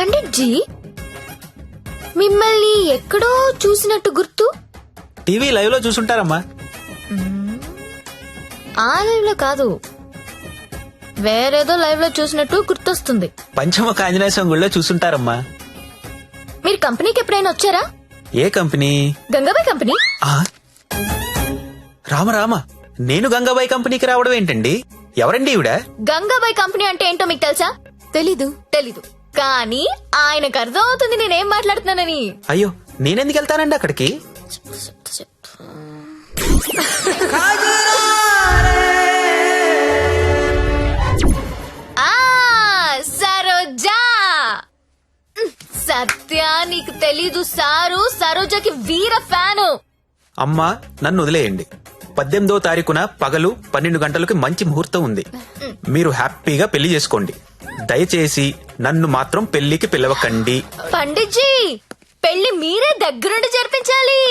Pandit G, మిమ్మల్ని ఎక్కడో చూసినట్టు గుర్తు. టీవీ లైవ్ లో చూసుంటారమ్మా. ఆ లైవ్ లో కాదు, వేరేదో లైవ్ లో చూసినట్టు గుర్తొస్తుంది. పంచముఖ ఆంజనేయ స్వామి గుళ్ళో చూసుంటారమ్మా. మీరు కంపెనీకి ఎప్పుడైనా వచ్చారా? ఏ కంపెనీ? గంగాబాయ్ కంపెనీ. ఆ రామ రామ, నేను గంగాబాయి కంపెనీకి రావడం ఏంటండి? ఎవరండి ఈవిడ? గంగాబాయ్ కంపెనీ అంటే ఏంటో మీకు తెలుసా? తెలీదు కానీ ఆయనకు అర్థం అవుతుంది నేనేం మాట్లాడుతున్నానని. అయ్యో, నేనెందుకు వెళ్తానండి అక్కడికి? సరోజా. సత్య, నీకు తెలీదు, సారు సరోజకి వీర ఫ్యాను. అమ్మా, నన్ను వదిలేయండి. 18వ తారీఖున పగలు 12 గంటలకు మంచి ముహూర్తం ఉంది. మీరు హ్యాపీగా పెళ్లి చేసుకోండి. దయచేసి నన్ను మాత్రం పెళ్లికి పిలవకండి. పండిట్జీ, పెళ్లి మీరే దగ్గరుండి జరిపించాలి.